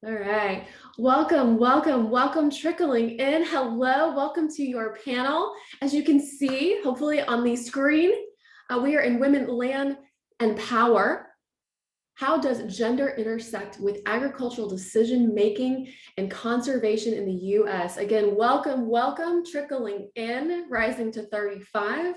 All right. Welcome, welcome, welcome trickling in. Hello, welcome to your panel. As you can see, hopefully on the screen, we are in Women, Land, and Power. How does gender intersect with agricultural decision-making and conservation in the US? Again, welcome, welcome, trickling in, rising to 35.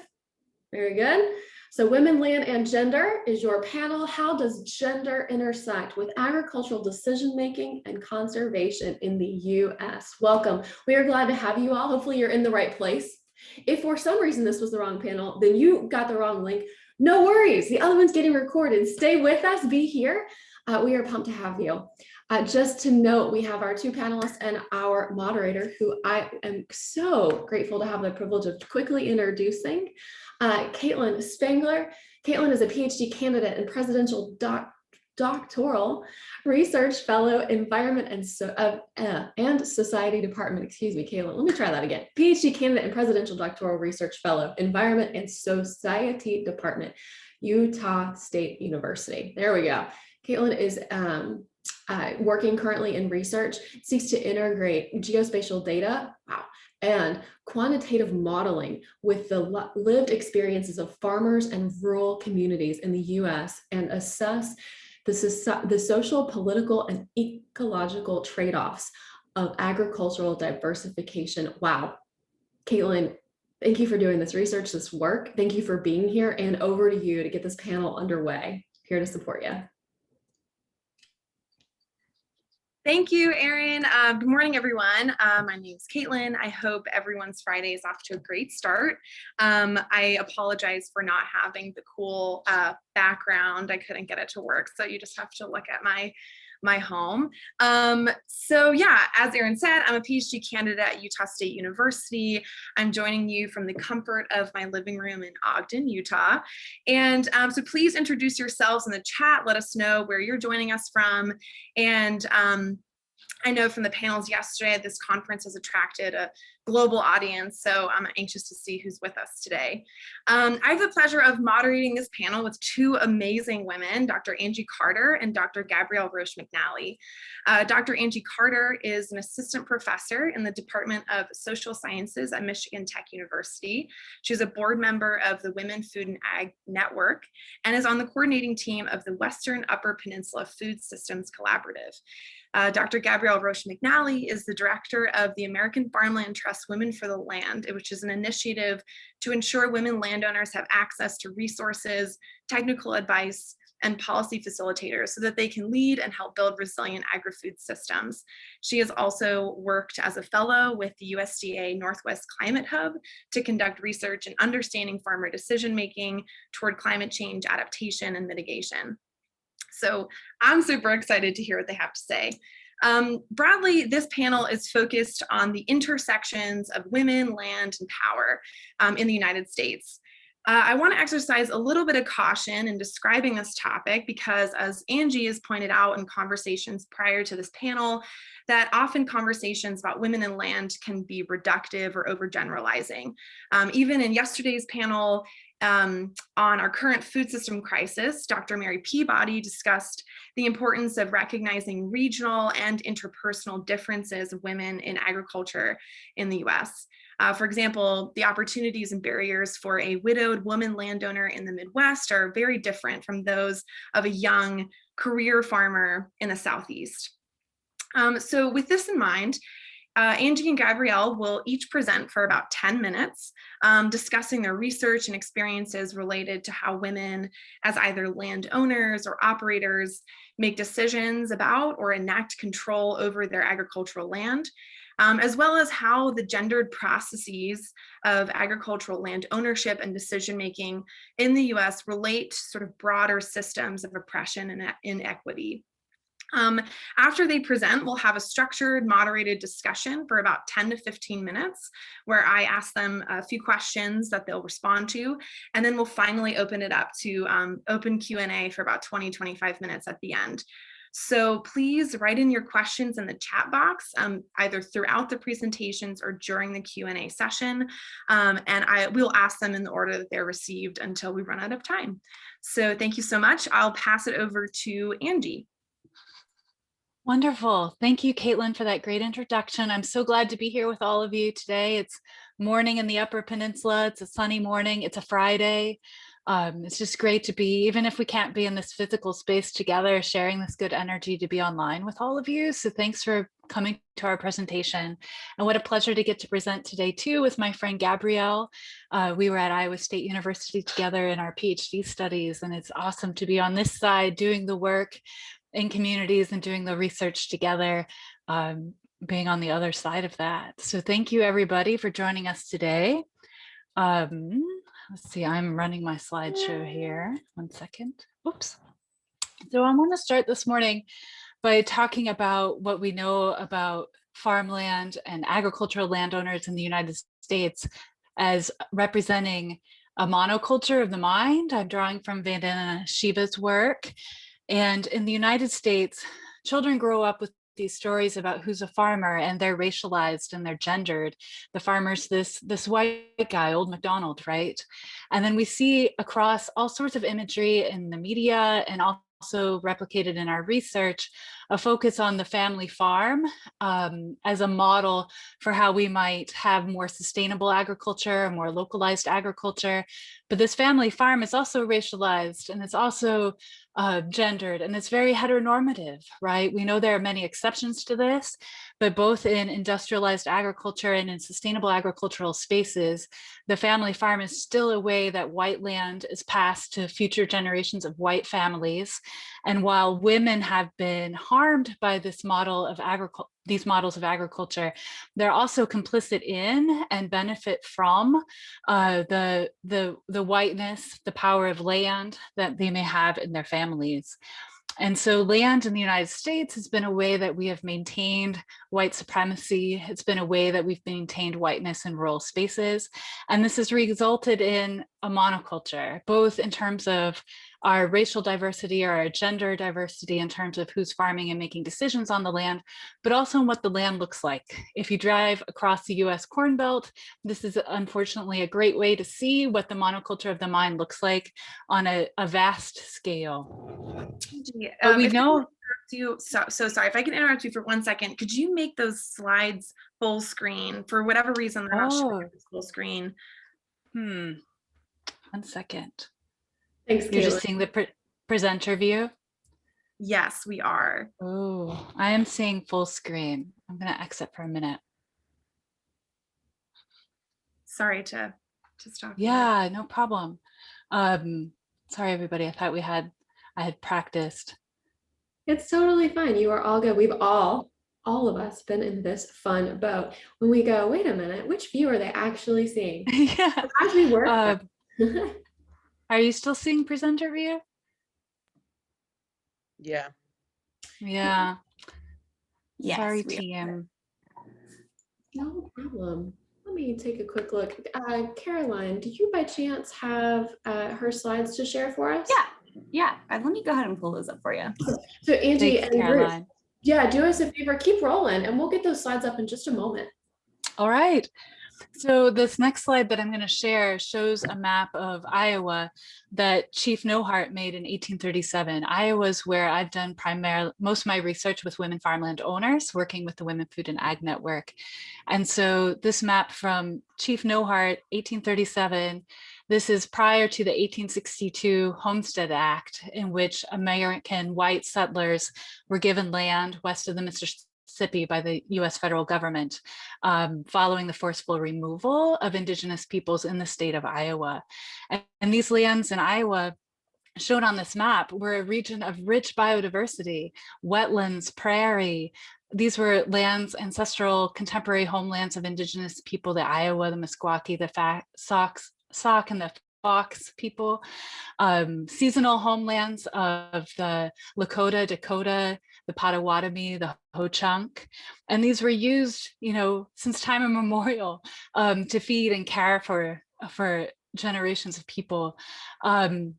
Very good. So women, land, and gender is your panel. How does gender intersect with agricultural decision-making and conservation in the US? Welcome. We are glad to have you all. Hopefully you're in the right place. If for some reason this was the wrong panel, then you got the wrong link. No worries. The other one's getting recorded. Stay with us. Be here. We are pumped to have you. Just to note, we have our two panelists and our moderator, who I am so grateful to have the privilege of quickly introducing. Kaitlyn Spangler. Kaitlyn is a PhD candidate and presidential doctoral research fellow, environment and society department. Excuse me, Kaitlyn. Let me try that again. PhD candidate and presidential doctoral research fellow, environment and society department, Utah State University. There we go. Kaitlyn is working currently in research, seeks to integrate geospatial data. Wow. And quantitative modeling with the lived experiences of farmers and rural communities in the US and assess the social, political, and ecological trade-offs of agricultural diversification. Wow. Kaitlyn, thank you for doing this research, this work. Thank you for being here, and over to you to get this panel underway. Here to support you. Thank you, Erin. Good morning, everyone. My name is Kaitlyn. I hope everyone's Friday is off to a great start. I apologize for not having the cool background. I couldn't get it to work, so you just have to look at my home. So yeah, as Erin said, I'm a PhD candidate at Utah State University. I'm joining you from the comfort of my living room in Ogden, Utah. And so please introduce yourselves in the chat. Let us know where you're joining us from. And I know from the panels yesterday, this conference has attracted a global audience, so I'm anxious to see who's with us today. I have the pleasure of moderating this panel with two amazing women, Dr. Angie Carter and Dr. Gabrielle Roesch-McNally. Dr. Angie Carter is an assistant professor in the Department of Social Sciences at Michigan Tech University. She's a board member of the Women, Food, and Ag Network and is on the coordinating team of the Western Upper Peninsula Food Systems Collaborative. Dr. Gabrielle Roesch-McNally is the director of the American Farmland Trust Women for the Land, which is an initiative to ensure women landowners have access to resources, technical advice, and policy facilitators so that they can lead and help build resilient agri-food systems. She has also worked as a fellow with the USDA Northwest Climate Hub to conduct research in understanding farmer decision-making toward climate change adaptation and mitigation. So I'm super excited to hear what they have to say. Broadly, this panel is focused on the intersections of women, land, and power in the United States. I want to exercise a little bit of caution in describing this topic because, as Angie has pointed out in conversations prior to this panel, that often conversations about women and land can be reductive or overgeneralizing. Even in yesterday's panel, on our current food system crisis, Dr. Mary Peabody discussed the importance of recognizing regional and interpersonal differences of women in agriculture in the US. For example, the opportunities and barriers for a widowed woman landowner in the Midwest are very different from those of a young career farmer in the Southeast. So with this in mind, Angie and Gabrielle will each present for about 10 minutes, discussing their research and experiences related to how women, as either landowners or operators, make decisions about or enact control over their agricultural land, as well as how the gendered processes of agricultural land ownership and decision-making in the US relate to sort of broader systems of oppression and inequity. After they present, we'll have a structured, moderated discussion for about 10 to 15 minutes, where I ask them a few questions that they'll respond to, and then we'll finally open it up to open Q&A for about 20-25 minutes at the end. So please write in your questions in the chat box, either throughout the presentations or during the Q&A session, and we'll ask them in the order that they're received until we run out of time. So thank you so much. I'll pass it over to Angie. Wonderful. Thank you, Kaitlyn, for that great introduction. I'm so glad to be here with all of you today. It's morning in the Upper Peninsula. It's a sunny morning. It's a Friday. It's just great to be, even if we can't be in this physical space together, sharing this good energy to be online with all of you. So thanks for coming to our presentation. And what a pleasure to get to present today too with my friend Gabrielle. We were at Iowa State University together in our PhD studies, and it's awesome to be on this side doing the work in communities and doing the research together, being on the other side of that. So thank you everybody for joining us today. Let's see, I'm running my slideshow here. 1 second. Oops. So I want to start this morning by talking about what we know about farmland and agricultural landowners in the United States as representing a monoculture of the mind. I'm drawing from Vandana Shiva's work. And in the United States, children grow up with these stories about who's a farmer, and they're racialized and they're gendered. The farmer's this white guy, old McDonald, right? And then we see across all sorts of imagery in the media and also replicated in our research, a focus on the family farm as a model for how we might have more sustainable agriculture, more localized agriculture. But this family farm is also racialized, and it's also gendered, and it's very heteronormative, right? We know there are many exceptions to this, but both in industrialized agriculture and in sustainable agricultural spaces, the family farm is still a way that white land is passed to future generations of white families. And while women have been harmed by this model of these models of agriculture, they're also complicit in and benefit from the whiteness, the power of land that they may have in their families. And so land in the United States has been a way that we have maintained white supremacy. It's been a way that we've maintained whiteness in rural spaces. And this has resulted in a monoculture, both in terms of our racial diversity or our gender diversity in terms of who's farming and making decisions on the land, but also in what the land looks like. If you drive across the US Corn Belt, this is unfortunately a great way to see what the monoculture of the mind looks like on a vast scale. But we know. So sorry, if I can interrupt you for 1 second, could you make those slides full screen? For whatever reason, they're not showing full screen. 1 second. Thanks, You're Kaitlyn. just seeing the presenter view? Yes, we are. Oh, I am seeing full screen. I'm going to exit for a minute. Sorry to stop you. Yeah, no problem. Sorry, everybody. I thought I had practiced. It's totally fine. You are all good. We've all of us been in this fun boat when we go, wait a minute, which view are they actually seeing? Yeah. As we work. Are you still seeing presenter view? Yeah. Yeah. Yes, sorry, team. No problem. Let me take a quick look. Caroline, do you by chance have her slides to share for us? Yeah. Let me go ahead and pull those up for you. So Angie and Caroline. Ruth, yeah, do us a favor, keep rolling, and we'll get those slides up in just a moment. All right. So this next slide that I'm going to share shows a map of Iowa that Chief Nohart made in 1837. Iowa's where I've done most of my research with women farmland owners, working with the Women Food and Ag Network. And so this map from Chief Nohart, 1837, this is prior to the 1862 Homestead Act, in which American white settlers were given land west of the Mississippi by the US federal government, following the forceful removal of indigenous peoples in the state of Iowa. And these lands in Iowa shown on this map were a region of rich biodiversity, wetlands, prairie. These were lands, ancestral contemporary homelands of indigenous people, the Iowa, the Meskwaki, the Sauk, and the Fox people, seasonal homelands of the Lakota, Dakota, the Potawatomi, the Ho-Chunk. And these were used, since time immemorial to feed and care for generations of people. The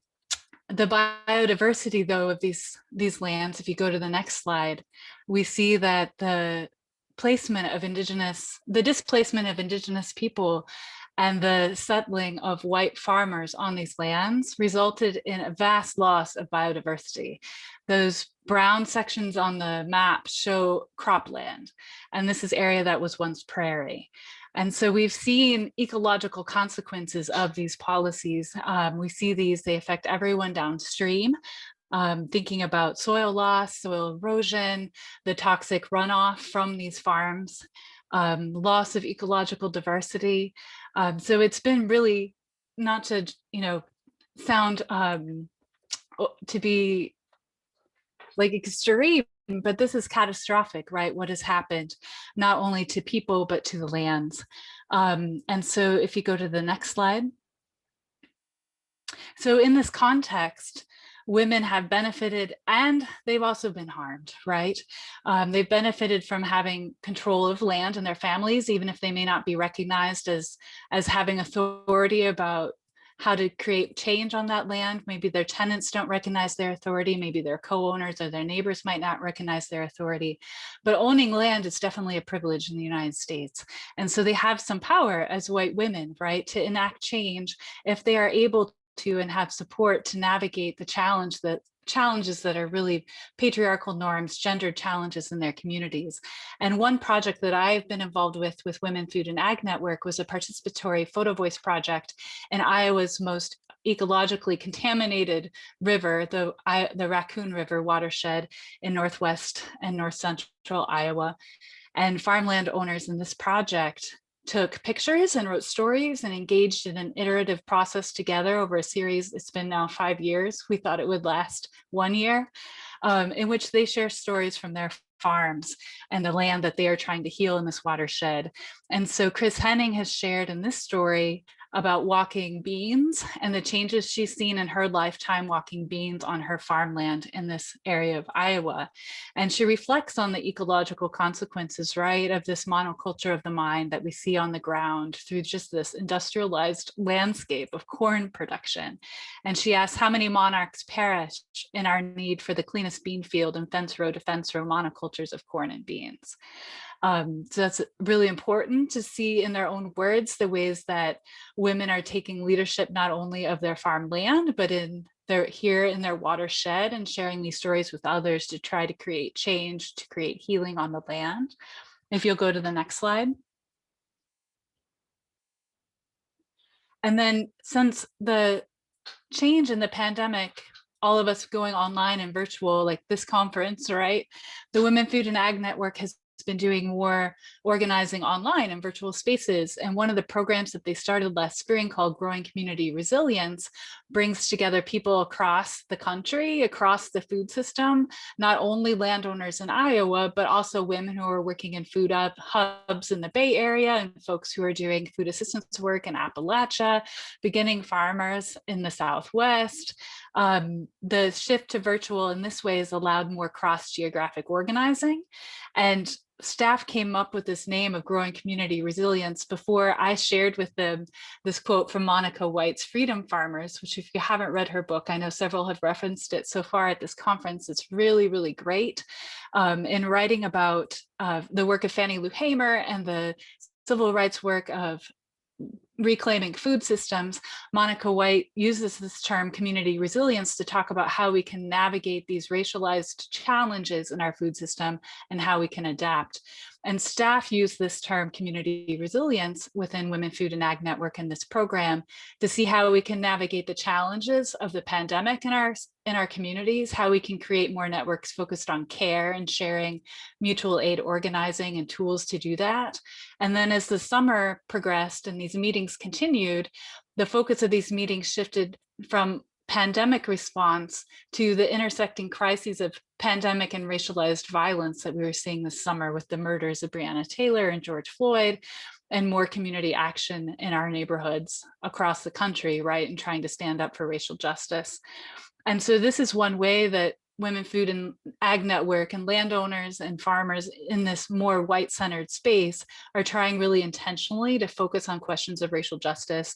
biodiversity, though, of these lands, if you go to the next slide, we see that the displacement of indigenous people And the settling of white farmers on these lands resulted in a vast loss of biodiversity. Those brown sections on the map show cropland, and this is area that was once prairie. And so we've seen ecological consequences of these policies. We see these, they affect everyone downstream. Thinking about soil loss, soil erosion, the toxic runoff from these farms, loss of ecological diversity. So it's been really, not to, sound to be like extreme, but this is catastrophic, right? What has happened, not only to people, but to the lands. And so if you go to the next slide. So in this context, women have benefited and they've also been harmed, right? They've benefited from having control of land in their families, even if they may not be recognized as having authority about how to create change on that land. Maybe their tenants don't recognize their authority. Maybe their co-owners or their neighbors might not recognize their authority. But owning land is definitely a privilege in the United States. And so they have some power as white women, right, to enact change if they are able to and have support to navigate the challenges that are really patriarchal norms, gendered challenges in their communities. And one project that I've been involved with Women, Food, and Ag Network was a participatory photo voice project in Iowa's most ecologically contaminated river, the Raccoon River watershed in northwest and north central Iowa. And farmland owners in this project took pictures and wrote stories and engaged in an iterative process together over a series. It's been now 5 years. We thought it would last 1 year, in which they share stories from their farms and the land that they are trying to heal in this watershed. And so Chris Henning has shared in this story about walking beans and the changes she's seen in her lifetime walking beans on her farmland in this area of Iowa. And she reflects on the ecological consequences, right, of this monoculture of the mind that we see on the ground through just this industrialized landscape of corn production. And she asks how many monarchs perish in our need for the cleanest bean field and fence row to fence row monocultures of corn and beans. So that's really important to see in their own words the ways that women are taking leadership not only of their farmland, but here in their watershed and sharing these stories with others to try to create change, to create healing on the land. If you'll go to the next slide. And then since the change in the pandemic, all of us going online and virtual, like this conference, right? The Women, Food, and Ag Network has been doing more organizing online in virtual spaces. And one of the programs that they started last spring called Growing Community Resilience brings together people across the country, across the food system, not only landowners in Iowa, but also women who are working in food hubs in the Bay Area and folks who are doing food assistance work in Appalachia, beginning farmers in the Southwest. The shift to virtual in this way has allowed more cross-geographic organizing. And staff came up with this name of Growing Community Resilience before I shared with them this quote from Monica White's Freedom Farmers, which if you haven't read her book, I know several have referenced it so far at this conference. It's really, really great. In writing about the work of Fannie Lou Hamer and the civil rights work of reclaiming food systems, Monica White uses this term community resilience to talk about how we can navigate these racialized challenges in our food system and how we can adapt. And staff use this term community resilience within Women, Food, and Ag Network in this program to see how we can navigate the challenges of the pandemic in our communities, how we can create more networks focused on care and sharing mutual aid organizing and tools to do that. And then as the summer progressed and these meetings continued, the focus of these meetings shifted from pandemic response to the intersecting crises of pandemic and racialized violence that we were seeing this summer with the murders of Breonna Taylor and George Floyd, and more community action in our neighborhoods across the country, right, and trying to stand up for racial justice. And so this is one way that Women, Food, and Ag Network and landowners and farmers in this more white-centered space are trying really intentionally to focus on questions of racial justice,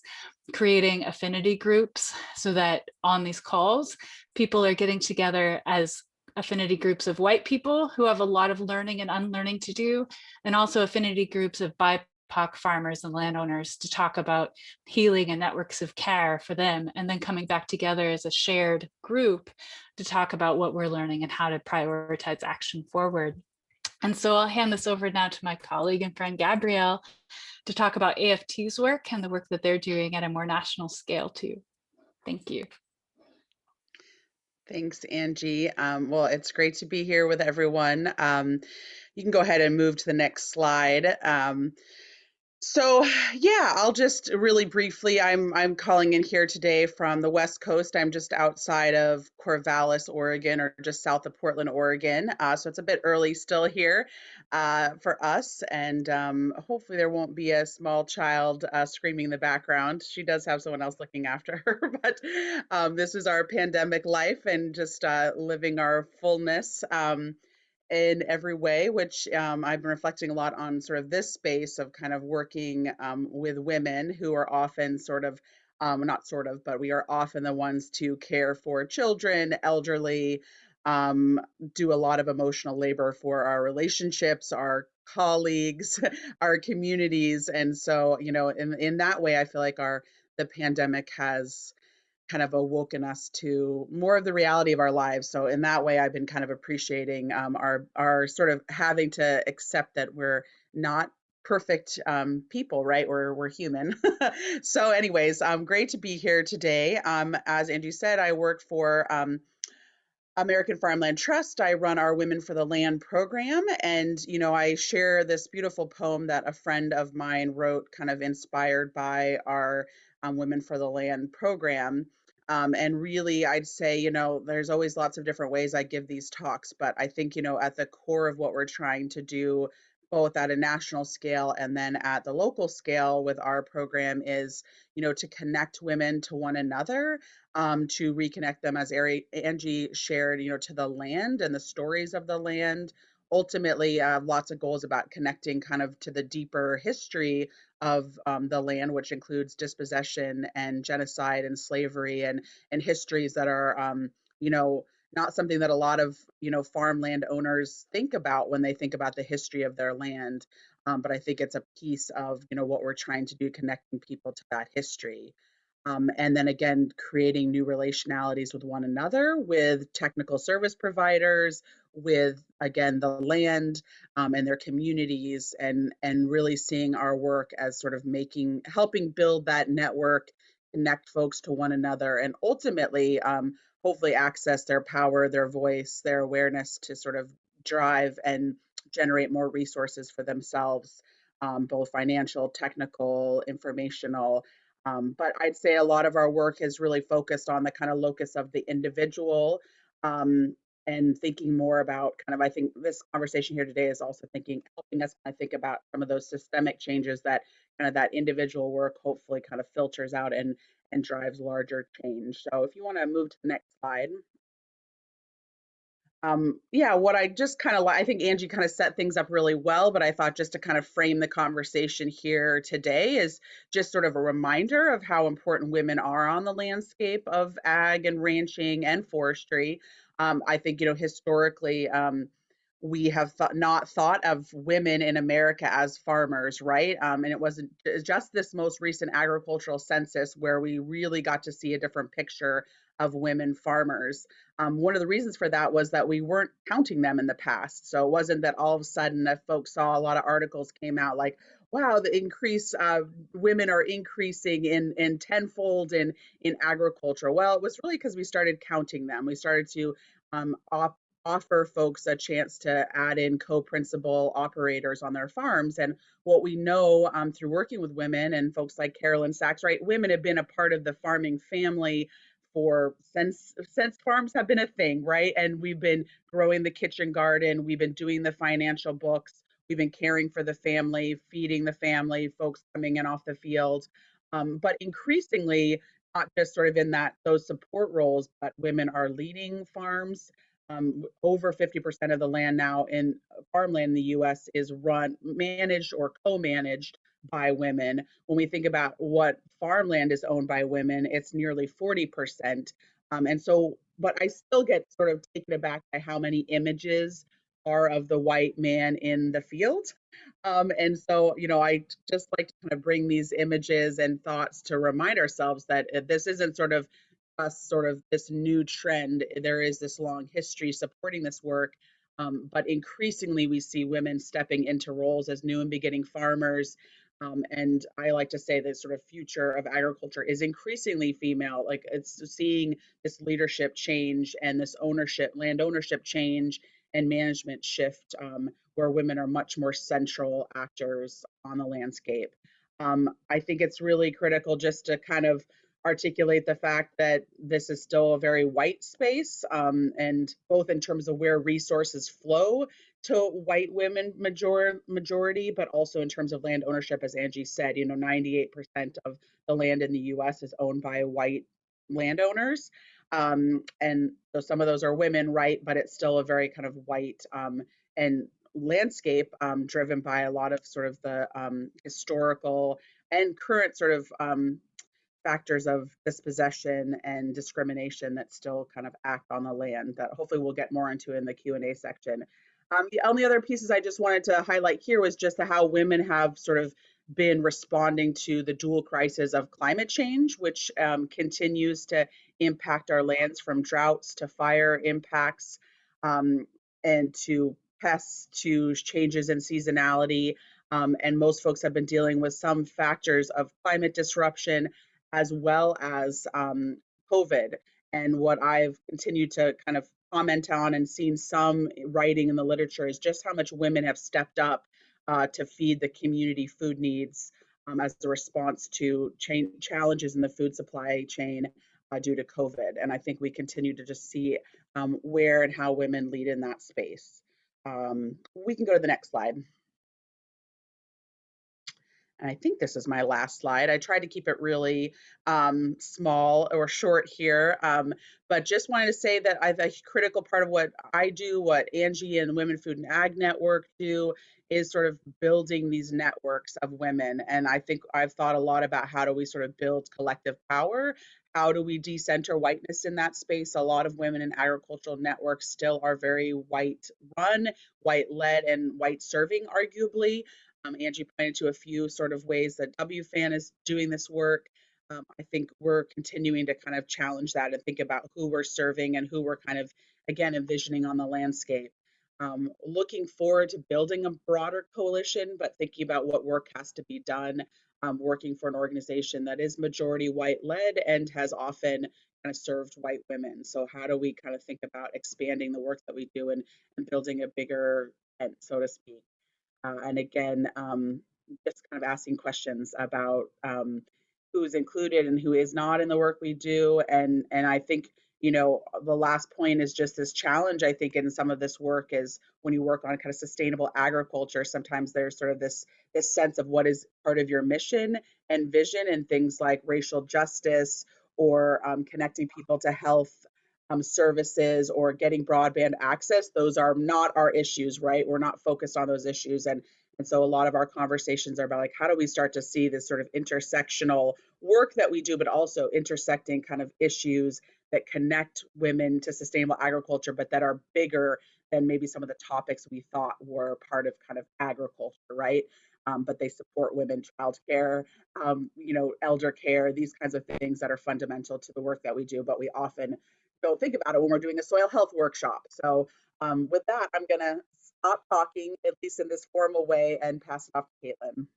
creating affinity groups so that on these calls, people are getting together as affinity groups of white people who have a lot of learning and unlearning to do, and also affinity groups of BIPOC BIPOC farmers and landowners to talk about healing and networks of care for them, and then coming back together as a shared group to talk about what we're learning and how to prioritize action forward. And so I'll hand this over now to my colleague and friend Gabrielle to talk about AFT's work and the work that they're doing at a more national scale too. Thank you. Thanks, Angie. Well, it's great to be here with everyone. You can go ahead and move to the next slide. So yeah, I'll just really briefly, I'm calling in here today from the West Coast. I'm just outside of Corvallis, Oregon, or just south of Portland, Oregon. So it's a bit early still here for us. And hopefully there won't be a small child screaming in the background. She does have someone else looking after her, but this is our pandemic life and just living our fullness. In every way, which I've been reflecting a lot on sort of this space of kind of working with women who are often sort of, not sort of, but we are often the ones to care for children, elderly, do a lot of emotional labor for our relationships, our colleagues, our communities. And so, you know, in that way, I feel like the pandemic has kind of awoken us to more of the reality of our lives. So in that way, I've been kind of appreciating our sort of having to accept that we're not perfect people, right? We're human. So anyways, great to be here today. As Angie said, I work for American Farmland Trust. I run our Women for the Land program. And, you know, I share this beautiful poem that a friend of mine wrote, kind of inspired by our Women for the Land program. And really, I'd say, you know, there's always lots of different ways I give these talks, but I think, you know, at the core of what we're trying to do, both at a national scale and then at the local scale with our program is, you know, to connect women to one another, to reconnect them, as Angie shared, you know, to the land and the stories of the land. Ultimately, lots of goals about connecting kind of to the deeper history of the land, which includes dispossession and genocide and slavery and histories that are, you know, not something that a lot of, you know, farmland owners think about when they think about the history of their land. But I think it's a piece of, you know, what we're trying to do, connecting people to that history. And then again, creating new relationalities with one another, with technical service providers, with again the land and their communities, and really seeing our work as sort of helping build that network, connect folks to one another, and ultimately, hopefully, access their power, their voice, their awareness to sort of drive and generate more resources for themselves, both financial, technical, informational. But I'd say a lot of our work is really focused on the kind of locus of the individual, and thinking more about kind of, I think this conversation here today is also helping us kind of think about some of those systemic changes that kind of that individual work hopefully kind of filters out and drives larger change. So if you want to move to the next slide. Yeah, what I just kind of, I think Angie kind of set things up really well, but I thought just to kind of frame the conversation here today is just sort of a reminder of how important women are on the landscape of ag and ranching and forestry. I think, you know, historically, we have not thought of women in America as farmers, right? And it wasn't just this most recent agricultural census where we really got to see a different picture of women farmers. One of the reasons for that was that we weren't counting them in the past. So it wasn't that all of a sudden that folks saw a lot of articles came out like, wow, the increase women are increasing in tenfold in agriculture. Well, it was really because we started counting them. We started to offer folks a chance to add in co-principal operators on their farms. And what we know through working with women and folks like Carolyn Sachs, right? Women have been a part of the farming family since farms have been a thing, right? And we've been growing the kitchen garden, we've been doing the financial books, we've been caring for the family, feeding the family, folks coming in off the field. But increasingly, not just sort of in those support roles, but women are leading farms. Over 50% of the land now in farmland in the US is managed or co-managed by women. When we think about what farmland is owned by women, it's nearly 40%. And so, but I still get sort of taken aback by how many images are of the white man in the field. And so, I just like to kind of bring these images and thoughts to remind ourselves that this isn't sort of this new trend. There is this long history supporting this work. But increasingly, we see women stepping into roles as new and beginning farmers. And I like to say the sort of future of agriculture is increasingly female. Like, it's seeing this leadership change and this land ownership change and management shift, where women are much more central actors on the landscape. I think it's really critical just to kind of articulate the fact that this is still a very white space, and both in terms of where resources flow to white women majority, but also in terms of land ownership. As Angie said, 98% of the land in the US is owned by white landowners. And so some of those are women, right? But it's still a very kind of white and landscape, driven by a lot of sort of the historical and current sort of factors of dispossession and discrimination that still kind of act on the land, that hopefully we'll get more into in the Q&A section. The only other pieces I just wanted to highlight here was just how women have sort of been responding to the dual crisis of climate change, which continues to impact our lands, from droughts to fire impacts, and to pests, to changes in seasonality. And most folks have been dealing with some factors of climate disruption, as well as COVID. And what I've continued to kind of comment on and seen some writing in the literature is just how much women have stepped up to feed the community food needs, as a response to challenges in the food supply chain due to COVID. And I think we continue to just see where and how women lead in that space. We can go to the next slide. And I think this is my last slide. I tried to keep it really small or short here, but just wanted to say that a critical part of what I do, what Angie and the Women Food and Ag Network do, is sort of building these networks of women. And I think I've thought a lot about how do we sort of build collective power? How do we decenter whiteness in that space? A lot of women in agricultural networks still are very white run, white led, and white serving, arguably. Angie pointed to a few sort of ways that WFAN is doing this work. I think we're continuing to kind of challenge that and think about who we're serving and who we're kind of, again, envisioning on the landscape. Looking forward to building a broader coalition, but thinking about what work has to be done, working for an organization that is majority white led and has often kind of served white women. So how do we kind of think about expanding the work that we do and building a bigger tent, so to speak? And again, just kind of asking questions about who's included and who is not in the work we do. And I think, the last point is just this challenge, I think, in some of this work is when you work on kind of sustainable agriculture, sometimes there's sort of this sense of what is part of your mission and vision, and things like racial justice or connecting people to health services or getting broadband access. Those are not our issues, right? We're not focused on those issues. And so a lot of our conversations are about, like, how do we start to see this sort of intersectional work that we do, but also intersecting kind of issues that connect women to sustainable agriculture, but that are bigger than maybe some of the topics we thought were part of kind of agriculture, right? But they support women, childcare, elder care, these kinds of things that are fundamental to the work that we do, but we often don't think about it when we're doing a soil health workshop. So with that, I'm going to stop talking, at least in this formal way, and pass it off to Kaitlyn.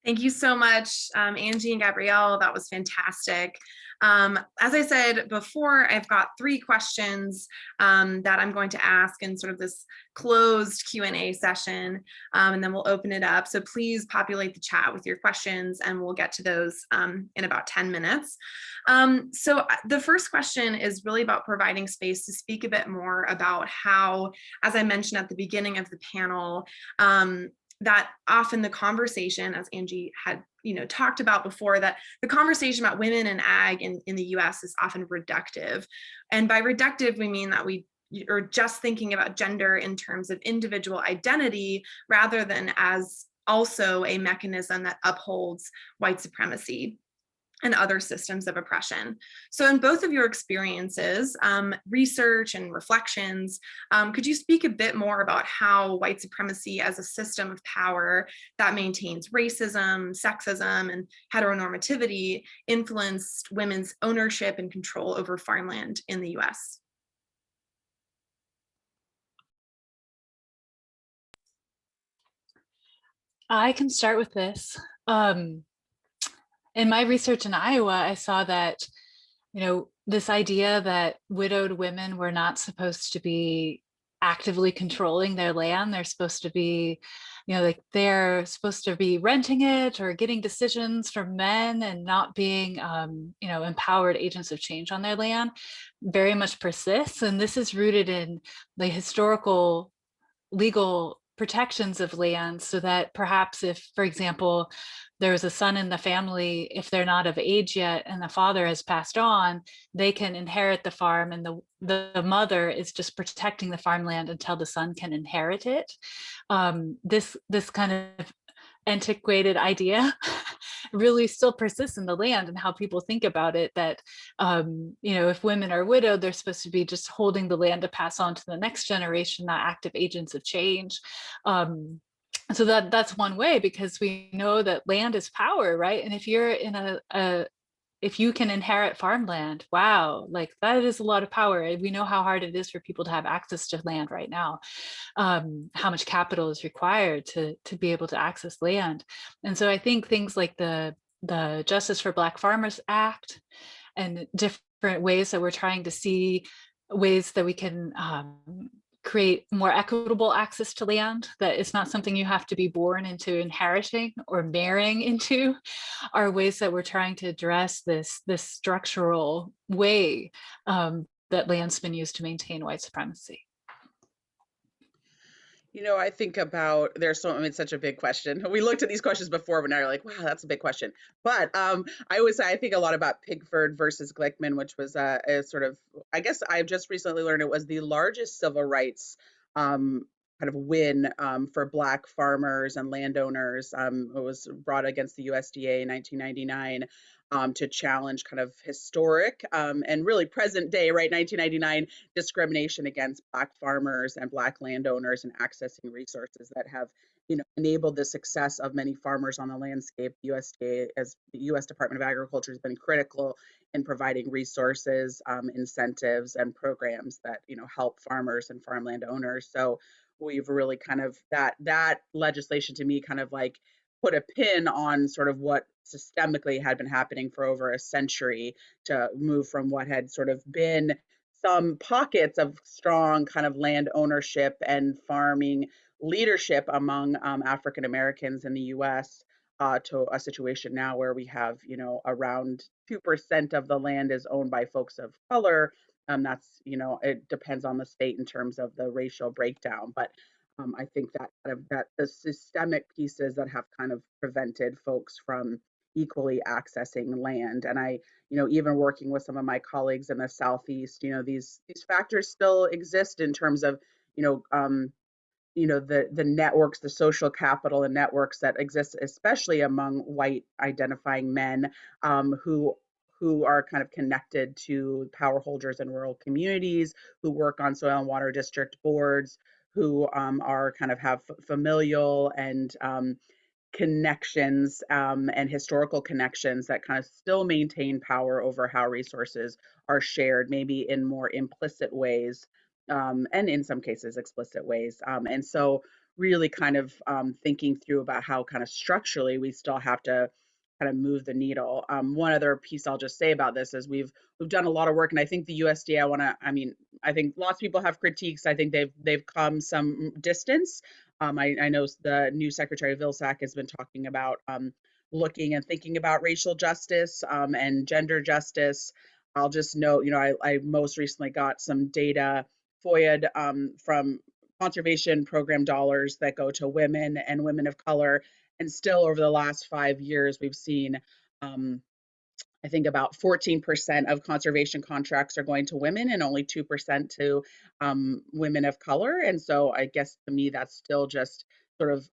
Thank you so much, Angie and Gabrielle. That was fantastic. As I said before, I've got 3 questions that I'm going to ask in sort of this closed Q&A session, and then we'll open it up. So please populate the chat with your questions, and we'll get to those in about 10 minutes. So the first question is really about providing space to speak a bit more about how, as I mentioned at the beginning of the panel, that often the conversation, as Angie had talked about before, that the conversation about women and ag in the US is often reductive. And by reductive, we mean that we are just thinking about gender in terms of individual identity, rather than as also a mechanism that upholds white supremacy. and other systems of oppression. So in both of your experiences, research and reflections, could you speak a bit more about how white supremacy as a system of power that maintains racism, sexism, and heteronormativity influenced women's ownership and control over farmland in the US? I can start with this. In my research in Iowa, I saw that, this idea that widowed women were not supposed to be actively controlling their land. They're supposed to be, they're supposed to be renting it or getting decisions from men and not being, empowered agents of change on their land very much persists. And this is rooted in the historical legal protections of land, so that perhaps if, for example, there was a son in the family, if they're not of age yet and the father has passed on, they can inherit the farm, and the mother is just protecting the farmland until the son can inherit it. This kind of antiquated idea really still persists in the land and how people think about it, that if women are widowed, they're supposed to be just holding the land to pass on to the next generation, not active agents of change. So that's one way, because we know that land is power, right? And if you're in if you can inherit farmland, wow, like that is a lot of power. We know how hard it is for people to have access to land right now, how much capital is required to be able to access land. And so I think things like the Justice for Black Farmers Act and different ways that we're trying to see ways that we can create more equitable access to land, that it's not something you have to be born into inheriting or marrying into, are ways that we're trying to address this structural way that land's been used to maintain white supremacy. I think about, it's such a big question. We looked at these questions before, but now you're like, wow, that's a big question. But I always say, I think a lot about Pigford versus Glickman, which was a sort of, I guess I've just recently learned it was the largest civil rights kind of win for Black farmers and landowners. It was brought against the USDA in 1999. To challenge kind of historic and really present day, right, 1999 discrimination against Black farmers and Black landowners and accessing resources that have, enabled the success of many farmers on the landscape. The USDA, as the U.S. Department of Agriculture, has been critical in providing resources, incentives, and programs that, help farmers and farmland owners. So we've really kind of that legislation to me kind of like put a pin on sort of what systemically had been happening for over a century, to move from what had sort of been some pockets of strong kind of land ownership and farming leadership among African Americans in the US to a situation now where we have, around 2% of the land is owned by folks of color. That's, it depends on the state in terms of the racial breakdown, but I think that the systemic pieces that have kind of prevented folks from equally accessing land. And I, even working with some of my colleagues in the Southeast, these factors still exist in terms of, the networks, the social capital and networks that exist, especially among white identifying men who are kind of connected to power holders in rural communities, who work on soil and water district boards, who are kind of have familial and connections and historical connections that kind of still maintain power over how resources are shared, maybe in more implicit ways, and in some cases explicit ways. And so really kind of thinking through about how kind of structurally we still have to kind of move the needle. One other piece I'll just say about this is we've done a lot of work, and I think the USDA, I think lots of people have critiques. I think they've come some distance. I know the new Secretary Vilsack has been talking about looking and thinking about racial justice and gender justice. I'll just note, I most recently got some data FOIA'd from conservation program dollars that go to women and women of color. And still over the last 5 years, we've seen, I think about 14% of conservation contracts are going to women and only 2% to women of color. And so I guess to me, that's still just sort of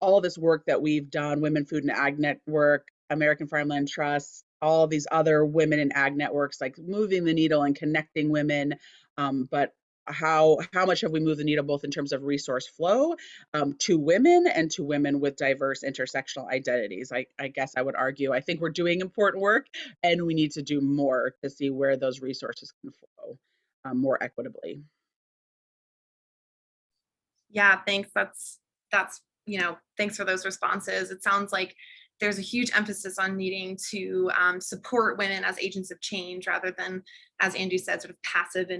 all this work that we've done, Women, Food and Ag Network, American Farmland Trust, all these other women in ag networks, like moving the needle and connecting women. But how much have we moved the needle, both in terms of resource flow to women and to women with diverse intersectional identities? I guess I would argue, I think we're doing important work, and we need to do more to see where those resources can flow more equitably. Yeah, thanks. That's thanks for those responses. It sounds like there's a huge emphasis on needing to support women as agents of change rather than, as Angie said, sort of passively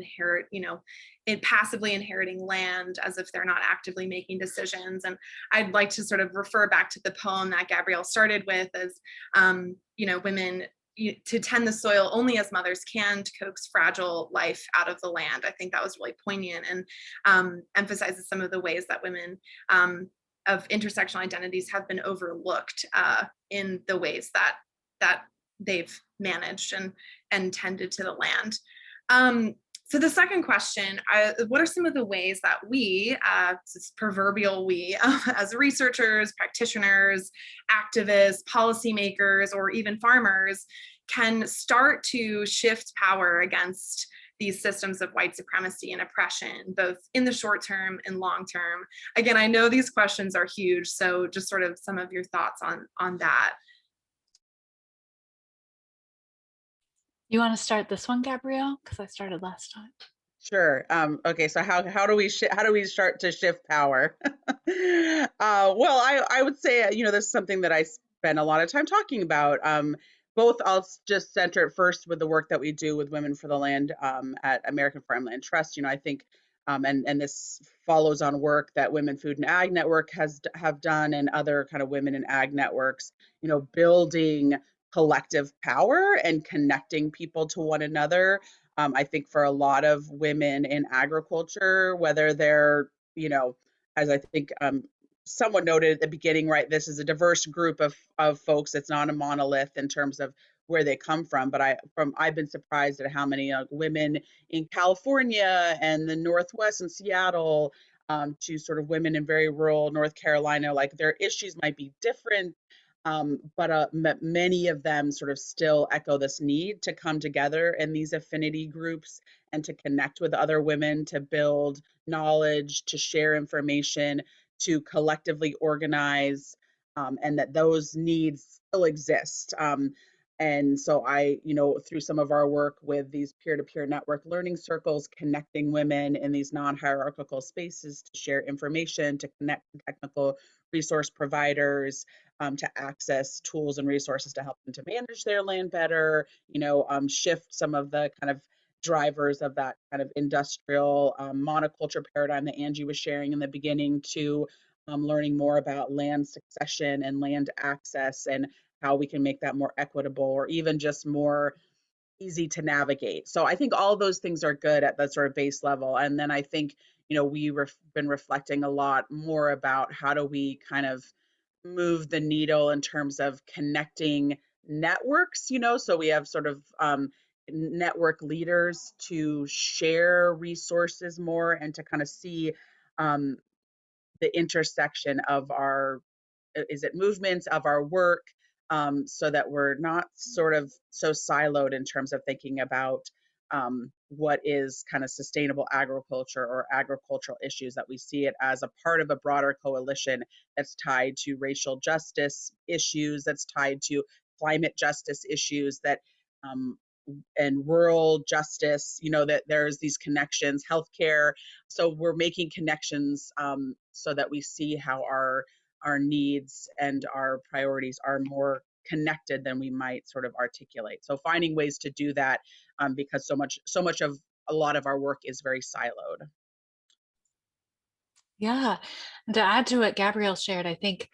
inheriting land as if they're not actively making decisions. And I'd like to sort of refer back to the poem that Gabrielle started with as, women to tend the soil only as mothers can to coax fragile life out of the land. I think that was really poignant and emphasizes some of the ways that women of intersectional identities have been overlooked in the ways that they've managed and tended to the land. So the second question, what are some of the ways that we, this proverbial we, as researchers, practitioners, activists, policymakers, or even farmers can start to shift power against these systems of white supremacy and oppression, both in the short term and long term? Again, I know these questions are huge, so just sort of some of your thoughts on that. You want to start this one, Gabrielle? Because I started last time. Sure. Okay. So how do we start to shift power? Well, I would say this is something that I spend a lot of time talking about. Both, I'll just center it first with the work that we do with Women for the Land at American Farmland Trust. I think, and this follows on work that Women Food and Ag Network have done, and other kind of women in ag networks. Building collective power and connecting people to one another. I think for a lot of women in agriculture, whether they're, as I think someone noted at the beginning, right, this is a diverse group of folks. It's not a monolith in terms of where they come from, but I've been surprised at how many women in California and the Northwest and Seattle, to sort of women in very rural North Carolina, like their issues might be different, but many of them sort of still echo this need to come together in these affinity groups and to connect with other women, to build knowledge, to share information, to collectively organize, and that those needs still exist. And so through some of our work with these peer-to-peer network learning circles, connecting women in these non-hierarchical spaces to share information, to connect technical resource providers, to access tools and resources to help them to manage their land better, shift some of the kind of drivers of that kind of industrial monoculture paradigm that Angie was sharing in the beginning, to learning more about land succession and land access, and how we can make that more equitable, or even just more easy to navigate. So I think all those things are good at that sort of base level. And then I think, we've been reflecting a lot more about how do we kind of move the needle in terms of connecting networks, so we have sort of network leaders to share resources more, and to kind of see the intersection of our movements, of our work, so that we're not sort of so siloed in terms of thinking about what is kind of sustainable agriculture or agricultural issues, that we see it as a part of a broader coalition that's tied to racial justice issues, that's tied to climate justice issues, that and rural justice, that there's these connections, healthcare. So we're making connections so that we see how our needs and our priorities are more connected than we might sort of articulate. So finding ways to do that, because so much of a lot of our work is very siloed. Yeah, and to add to what Gabrielle shared, I think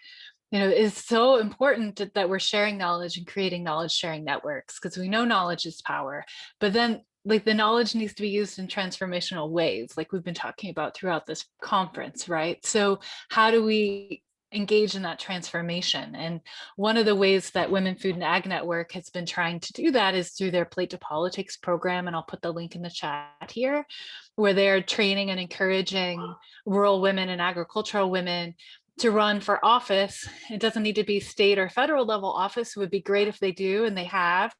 it's so important that we're sharing knowledge and creating knowledge sharing networks, because we know knowledge is power, but then like the knowledge needs to be used in transformational ways, like we've been talking about throughout this conference, right? So how do we engage in that transformation? And one of the ways that Women Food and Ag Network has been trying to do that is through their Plate to Politics program, and I'll put the link in the chat here, where they're training and encouraging rural women and agricultural women to run for office. It doesn't need to be state or federal level office. It would be great if they do, and they have,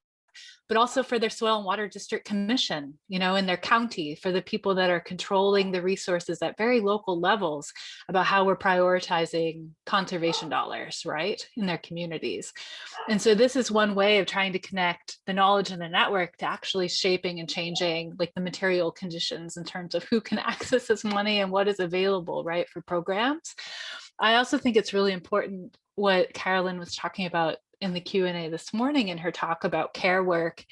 but also for their soil and water district commission, you know, in their county, for the people that are controlling the resources at very local levels about how we're prioritizing conservation dollars, right, in their communities. And so this is one way of trying to connect the knowledge in the network to actually shaping and changing like the material conditions in terms of who can access this money and what is available, right, for programs. I also think it's really important what Kaitlyn was talking about in the Q&A this morning in her talk about care work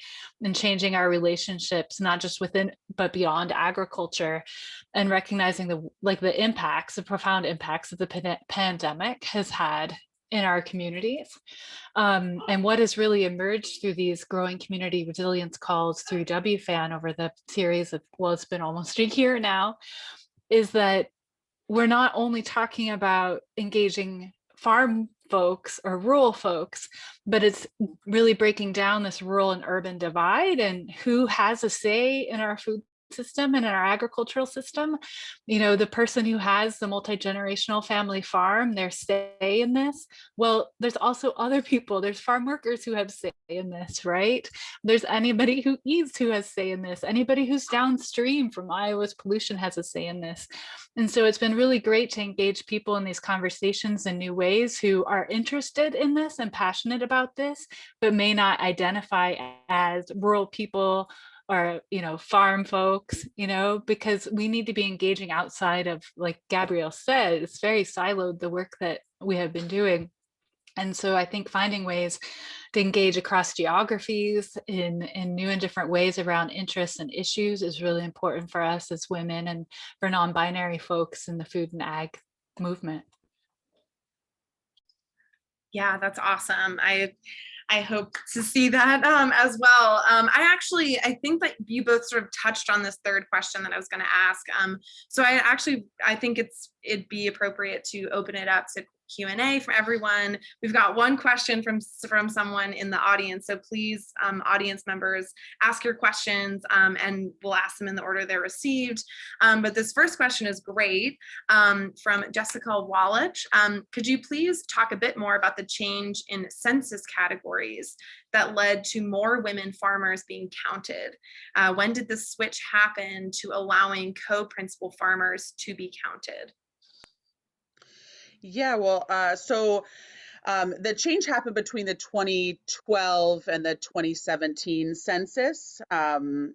and changing our relationships, not just within, but beyond agriculture, and recognizing the impacts, the profound impacts that the pandemic has had in our communities. And what has really emerged through these growing community resilience calls through WFAN over the series of, well, it's been almost a year now, is that we're not only talking about engaging farm folks or rural folks, but it's really breaking down this rural and urban divide and who has a say in our food system and in our agricultural system. You know, the person who has the multi-generational family farm, their say in this. Well, there's also other people, there's farm workers who have say in this, right? There's anybody who eats who has say in this. Anybody who's downstream from Iowa's pollution has a say in this. And so it's been really great to engage people in these conversations in new ways who are interested in this and passionate about this, but may not identify as rural people or, you know, farm folks, you know, because we need to be engaging outside of, like Gabrielle said, it's very siloed, the work that we have been doing. And so I think finding ways to engage across geographies in new and different ways around interests and issues is really important for us as women and for non-binary folks in the food and ag movement. Yeah, that's awesome. I hope to see that as well. I think that you both sort of touched on this third question that I was going to ask. So I think it'd be appropriate to open it up to Q&A from everyone. We've got one question from someone in the audience, so please, audience members, ask your questions and we'll ask them in the order they're received. But this first question is great, from Jessica Wallach. Could you please talk a bit more about the change in census categories that led to more women farmers being counted? When did this switch happen to allowing co-principal farmers to be counted? Yeah, well, the change happened between the 2012 and the 2017 census. And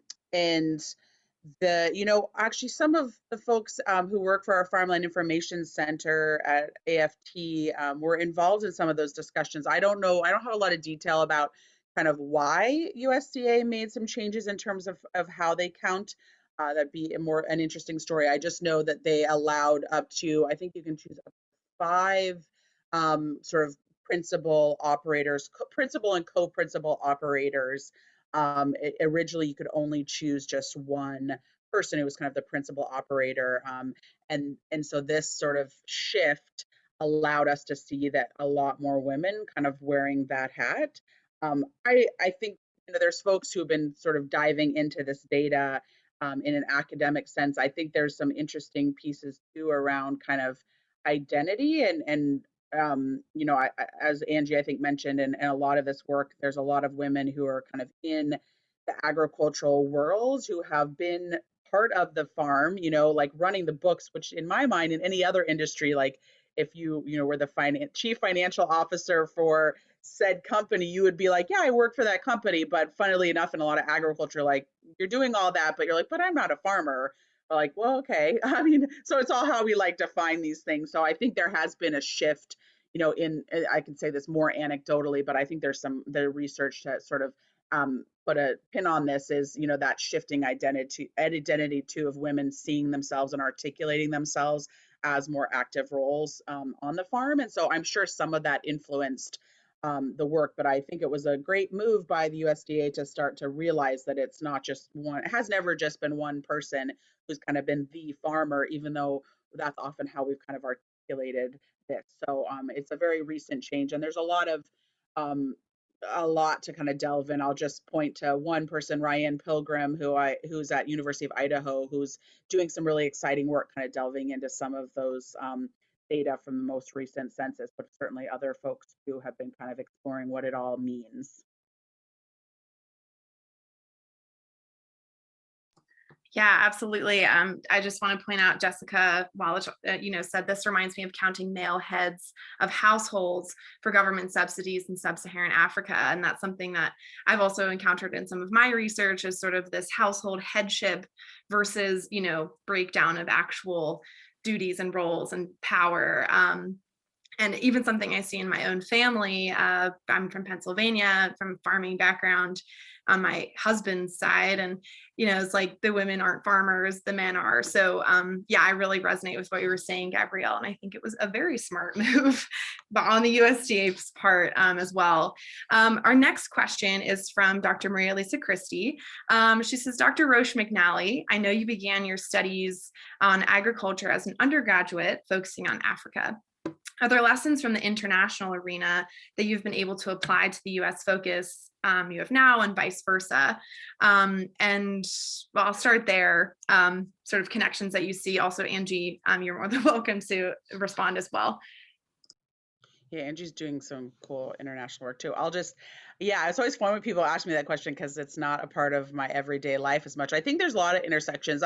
actually some of the folks who work for our Farmland Information Center at AFT were involved in some of those discussions. I don't have a lot of detail about kind of why USDA made some changes in terms of how they count. That'd be an interesting story. I just know that they allowed up to, I think you can choose up to 5 sort of principal and co-principal operators. Originally, you could only choose just one person who was kind of the principal operator. And so this sort of shift allowed us to see that a lot more women kind of wearing that hat. I think there's folks who've been sort of diving into this data in an academic sense. I think there's some interesting pieces too around kind of identity and as Angie I think mentioned, and a lot of this work, there's a lot of women who are kind of in the agricultural world who have been part of the farm, like running the books, which in my mind, in any other industry, like if you were the chief financial officer for said company, you would be like, yeah, I work for that company. But funnily enough, in a lot of agriculture, like you're doing all that, but you're like, but I'm not a farmer. Like, well, okay. I mean, so it's all how we like define these things. So I think there has been a shift, I can say this more anecdotally, but I think there's the research to sort of put a pin on this is, that shifting identity too of women seeing themselves and articulating themselves as more active roles on the farm. And so I'm sure some of that influenced the work, but I think it was a great move by the USDA to start to realize that it's not just one, it has never just been one person who's kind of been the farmer, even though that's often how we've kind of articulated this. So it's a very recent change, and there's a lot to kind of delve in. I'll just point to one person, Ryan Pilgrim, who's at University of Idaho, who's doing some really exciting work, kind of delving into some of those data from the most recent census, but certainly other folks who have been kind of exploring what it all means. Yeah, absolutely. I just want to point out, Jessica Wallach, said this reminds me of counting male heads of households for government subsidies in sub-Saharan Africa. And that's something that I've also encountered in some of my research, is sort of this household headship versus, breakdown of actual duties and roles and power. And even something I see in my own family. I'm from Pennsylvania, from a farming background on my husband's side. And, it's like the women aren't farmers, the men are. So yeah, I really resonate with what you were saying, Gabrielle. And I think it was a very smart move but on the USDA's part as well. Our next question is from Dr. Maria Lisa Christie. She says, Dr. Roesch-McNally, I know you began your studies on agriculture as an undergraduate, focusing on Africa. Are there lessons from the international arena that you've been able to apply to the US focus you have now, and vice versa? And well, I'll start there, sort of connections that you see. Also, Angie, you're more than welcome to respond as well. Yeah, Angie's doing some cool international work too. It's always fun when people ask me that question because it's not a part of my everyday life as much. I think there's a lot of intersections.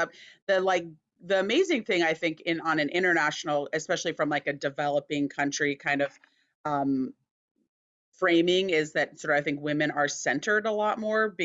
The amazing thing I think on an international, especially from like a developing country kind of framing, is that sort of I think women are centered a lot more.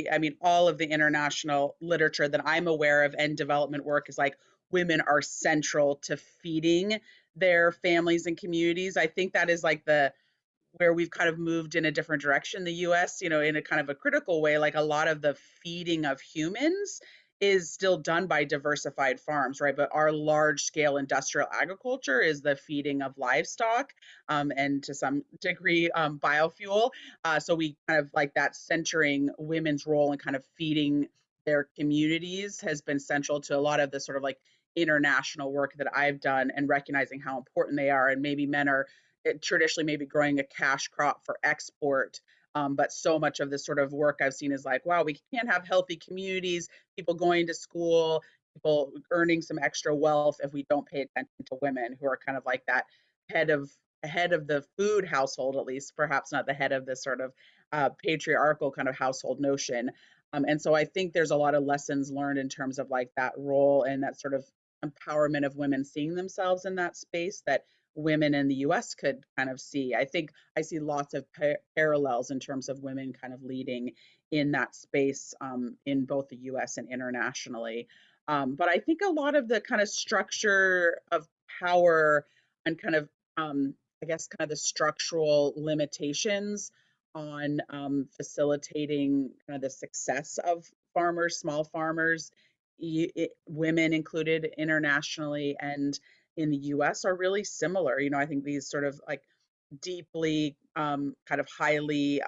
All of the international literature that I'm aware of and development work is like women are central to feeding their families and communities. I think that is like where we've kind of moved in a different direction. The US, in a kind of a critical way, like a lot of the feeding of humans is still done by diversified farms, right? But our large scale industrial agriculture is the feeding of livestock and to some degree biofuel. So we kind of like that centering women's role in kind of feeding their communities has been central to a lot of the sort of like international work that I've done, and recognizing how important they are. And maybe men are traditionally maybe growing a cash crop for export. But so much of this sort of work I've seen is like, wow, we can't have healthy communities, people going to school, people earning some extra wealth if we don't pay attention to women, who are kind of like that head of the food household, at least, perhaps not the head of this sort of patriarchal kind of household notion. And so I think there's a lot of lessons learned in terms of like that role and that sort of empowerment of women seeing themselves in that space that women in the US could kind of see. I think I see lots of parallels in terms of women kind of leading in that space in both the US and internationally. But I think a lot of the kind of structure of power and kind of, I guess, kind of the structural limitations on facilitating kind of the success of farmers, small farmers, women included internationally and in the US, are really similar. I think these sort of like deeply kind of highly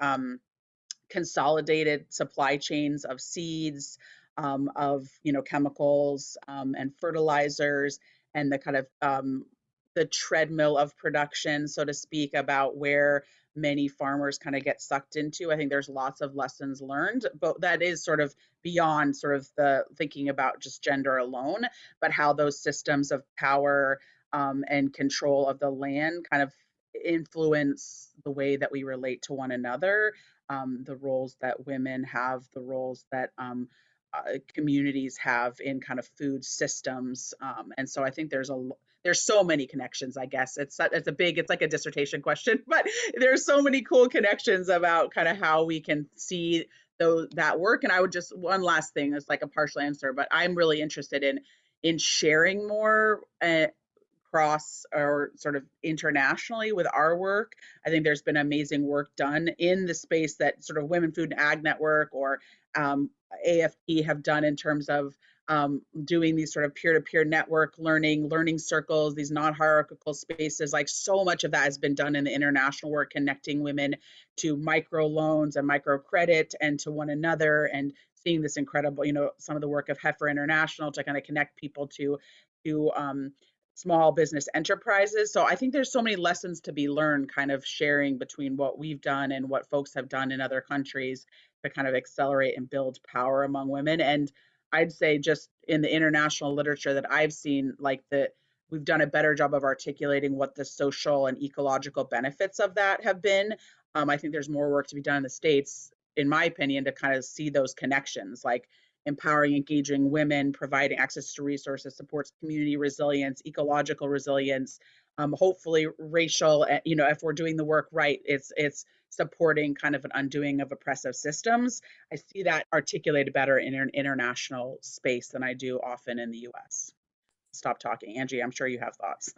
consolidated supply chains of seeds, of chemicals and fertilizers, and the kind of the treadmill of production, so to speak, about where many farmers kind of get sucked into. I think there's lots of lessons learned, but that is sort of beyond sort of the thinking about just gender alone, but how those systems of power and control of the land kind of influence the way that we relate to one another, the roles that women have, the roles that communities have in kind of food systems. And so I think there's so many connections, I guess. It's like a dissertation question, but there's so many cool connections about kind of how we can see that work. And I would just, one last thing is like a partial answer, but I'm really interested in sharing more cross or sort of internationally with our work. I think there's been amazing work done in the space that sort of Women Food and Ag Network or AFP have done in terms of doing these sort of peer-to-peer network learning circles, these non-hierarchical spaces. Like so much of that has been done in the international work, connecting women to microloans and microcredit and to one another, and seeing this incredible, some of the work of Heifer International to kind of connect people to small business enterprises. So I think there's so many lessons to be learned, kind of sharing between what we've done and what folks have done in other countries to kind of accelerate and build power among women. And I'd say just in the international literature that I've seen, like we've done a better job of articulating what the social and ecological benefits of that have been. I think there's more work to be done in the States, in my opinion, to kind of see those connections. Like empowering, engaging women, providing access to resources, supports community resilience, ecological resilience, hopefully racial, if we're doing the work right, it's supporting kind of an undoing of oppressive systems. I see that articulated better in an international space than I do often in the US. Stop talking. Angie, I'm sure you have thoughts.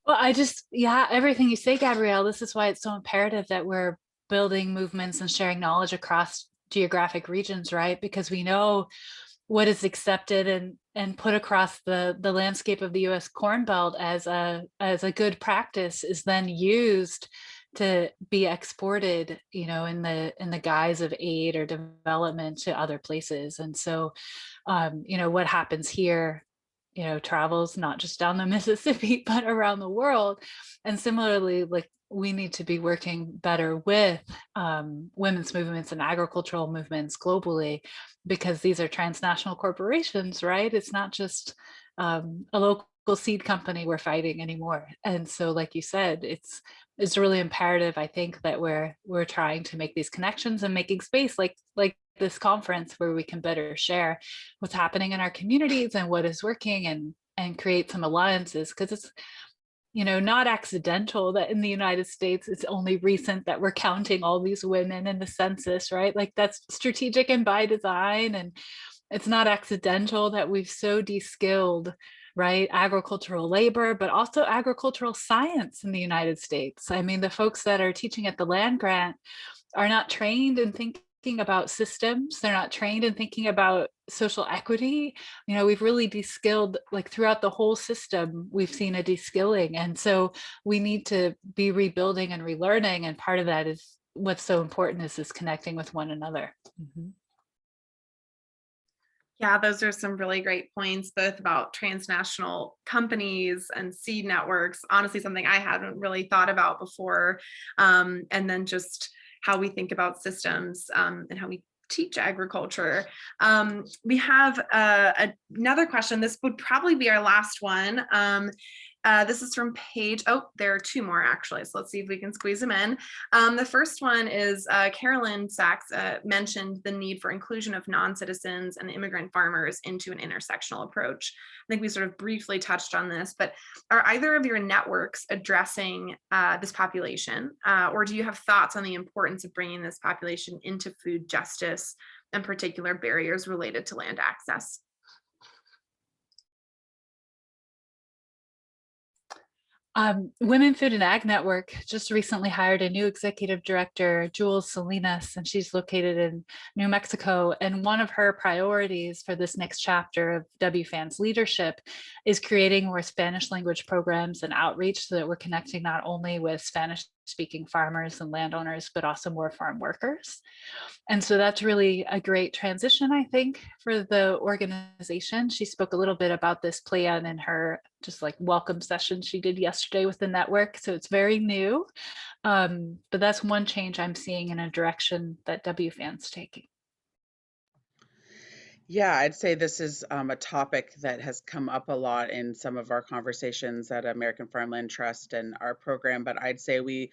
Well, yeah, everything you say, Gabrielle, this is why it's so imperative that we're building movements and sharing knowledge across geographic regions, right? Because we know what is accepted and put across the landscape of the US Corn Belt as a good practice is then used to be exported, in the guise of aid or development to other places. And so, what happens here, travels not just down the Mississippi, but around the world. And similarly, like, we need to be working better with women's movements and agricultural movements globally, because these are transnational corporations, right? It's not just a local seed company we're fighting anymore. And so, like you said, it's really imperative, I think, that we're trying to make these connections and making space like this conference where we can better share what's happening in our communities and what is working, and create some alliances, because it's not accidental that in the United States it's only recent that we're counting all these women in the census, right? Like, that's strategic and by design. And it's not accidental that we've so de-skilled, right, agricultural labor, but also agricultural science in the United States. I mean, the folks that are teaching at the land grant are not trained in thinking about systems. They're not trained in thinking about social equity. We've really de-skilled, like, throughout the whole system, we've seen a de-skilling. And so we need to be rebuilding and relearning. And part of that is what's so important is this connecting with one another. Mm-hmm. Yeah, those are some really great points, both about transnational companies and seed networks. Honestly, something I hadn't really thought about before. And then just how we think about systems and how we teach agriculture. We have another question. This would probably be our last one. This is from Paige. Oh, there are two more actually. So let's see if we can squeeze them in. The first one is Carolyn Sachs mentioned the need for inclusion of non-citizens and immigrant farmers into an intersectional approach. I think we sort of briefly touched on this, but are either of your networks addressing this population? Or do you have thoughts on the importance of bringing this population into food justice and particular barriers related to land access? Women Food and Ag Network just recently hired a new executive director, Jules Salinas, and she's located in New Mexico. And one of her priorities for this next chapter of WFAN's leadership is creating more Spanish language programs and outreach so that we're connecting not only with Spanish speaking farmers and landowners, but also more farm workers. And so that's really a great transition, I think, for the organization. She spoke a little bit about this plan in her just like welcome session she did yesterday with the network. So it's very new, but that's one change I'm seeing in a direction that WFAN's taking. Yeah, I'd say this is a topic that has come up a lot in some of our conversations at American Farmland Trust and our program, but I'd say we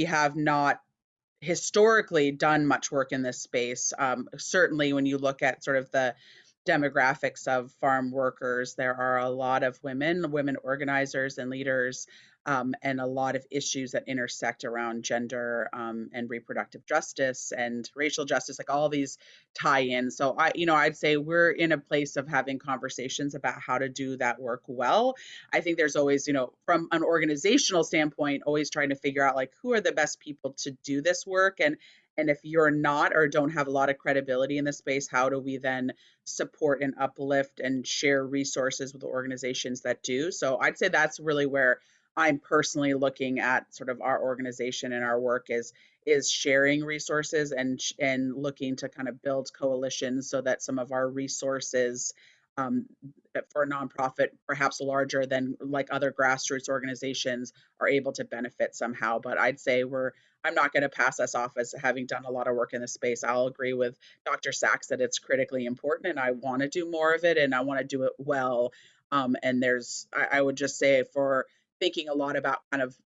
have not historically done much work in this space. Certainly when you look at sort of the demographics of farm workers, there are a lot of women organizers and leaders, and a lot of issues that intersect around gender and reproductive justice and racial justice, like all these tie in. So I'd say we're in a place of having conversations about how to do that work well. I think there's always, from an organizational standpoint, always trying to figure out like who are the best people to do this work, and if you're not or don't have a lot of credibility in this space, how do we then support and uplift and share resources with the organizations that do? So I'd say that's really where I'm personally looking at sort of our organization and our work is sharing resources and looking to kind of build coalitions so that some of our resources for a nonprofit, perhaps larger than like other grassroots organizations, are able to benefit somehow. But I'd say I'm not going to pass us off as having done a lot of work in this space. I'll agree with Dr. Sachs that it's critically important, and I want to do more of it, and I want to do it well. And I would just say, for thinking a lot about kind of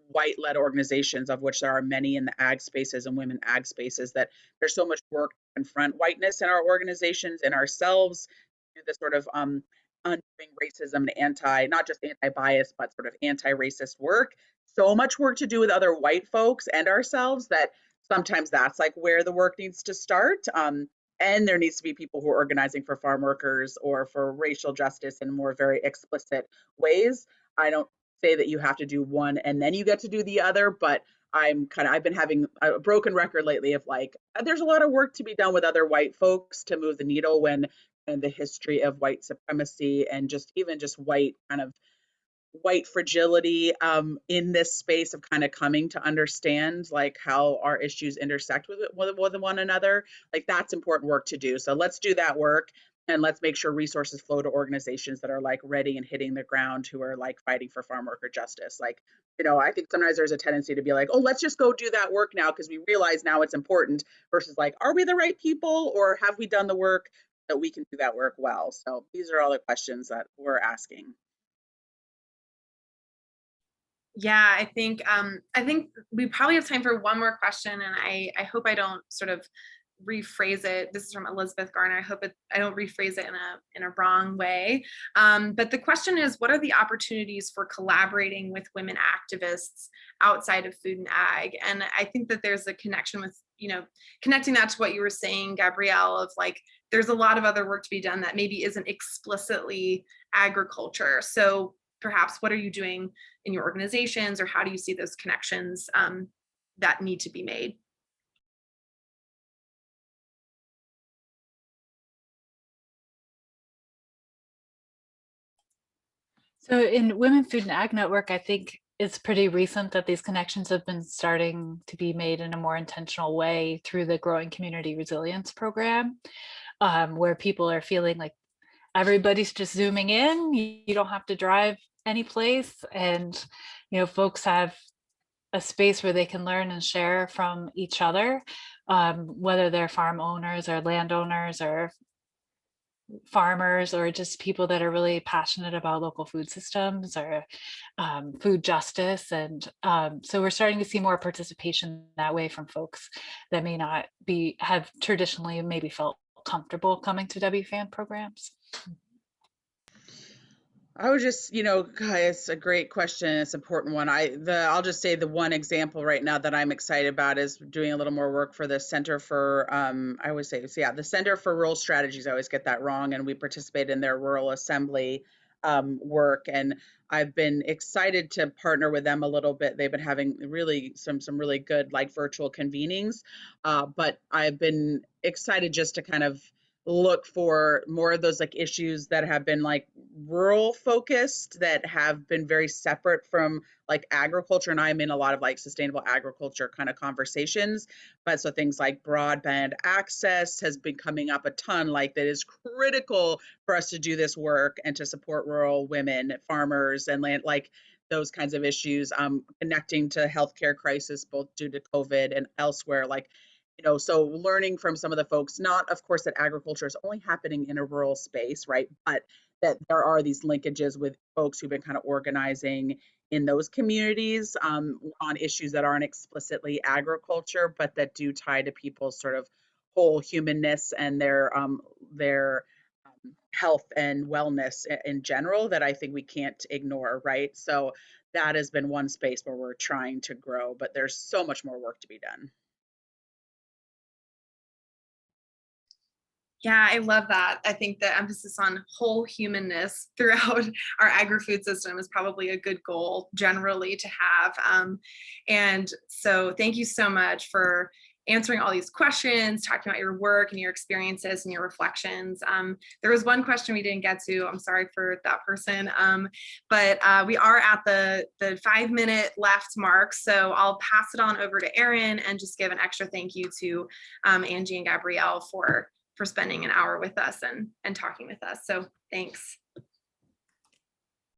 white-led organizations, of which there are many in the ag spaces and women ag spaces, that there's so much work confront whiteness in our organizations and ourselves, do this sort of undoing racism and not just anti-bias, but sort of anti-racist work. So much work to do with other white folks and ourselves that sometimes that's like where the work needs to start. And there needs to be people who are organizing for farm workers or for racial justice in more very explicit ways. I don't say that you have to do one and then you get to do the other, but I've been having a broken record lately of like, there's a lot of work to be done with other white folks to move the needle when and the history of white supremacy and just even just white kind of white fragility in this space of kind of coming to understand like how our issues intersect with one another. Like that's important work to do. So let's do that work and let's make sure resources flow to organizations that are like ready and hitting the ground, who are like fighting for farm worker justice. Like, you know, I think sometimes there's a tendency to be like, oh, let's just go do that work now because we realize now it's important, versus like, are we the right people or have we done the work that we can do that work well? So these are all the questions that we're asking. Yeah, I think we probably have time for one more question, and I hope I don't sort of rephrase it. This is from Elizabeth Garner. I hope I don't rephrase it in a wrong way. But the question is, what are the opportunities for collaborating with women activists outside of food and ag? And I think that there's a connection with, you know, connecting that to what you were saying, Gabrielle, of like, there's a lot of other work to be done that maybe isn't explicitly agriculture. So perhaps what are you doing in your organizations, or how do you see those connections that need to be made? So in Women Food and Ag Network, I think it's pretty recent that these connections have been starting to be made in a more intentional way through the Growing Community Resilience Program, where people are feeling like everybody's just zooming in. You don't have to drive any place, and you know, folks have a space where they can learn and share from each other, whether they're farm owners or landowners or farmers or just people that are really passionate about local food systems or food justice. And so we're starting to see more participation that way from folks that may not have traditionally maybe felt comfortable coming to WFAN programs. I would just, you know, it's a great question. It's an important one. I'll just say the one example right now that I'm excited about is doing a little more work for the Center for, I always say, so yeah, the Center for Rural Strategies. I always get that wrong. And we participate in their rural assembly work. And I've been excited to partner with them a little bit. They've been having really some really good like virtual convenings. But I've been excited just to kind of look for more of those like issues that have been like rural focused, that have been very separate from like agriculture. And I'm in a lot of like sustainable agriculture kind of conversations, but so things like broadband access has been coming up a ton, like that is critical for us to do this work and to support rural women, farmers and land, like those kinds of issues, connecting to healthcare crisis, both due to COVID and elsewhere. Like, you know, so learning from some of the folks, not of course that agriculture is only happening in a rural space, right? But that there are these linkages with folks who've been kind of organizing in those communities on issues that aren't explicitly agriculture, but that do tie to people's sort of whole humanness and their health and wellness in general, that I think we can't ignore, right? So that has been one space where we're trying to grow, but there's so much more work to be done. Yeah, I love that. I think the emphasis on whole humanness throughout our agri-food system is probably a good goal generally to have. And so thank you so much for answering all these questions, talking about your work and your experiences and your reflections. There was one question we didn't get to. I'm sorry for that person. But we are at the 5-minute left mark. So I'll pass it on over to Erin and just give an extra thank you to Angie and Gabrielle for spending an hour with us and talking with us. So thanks.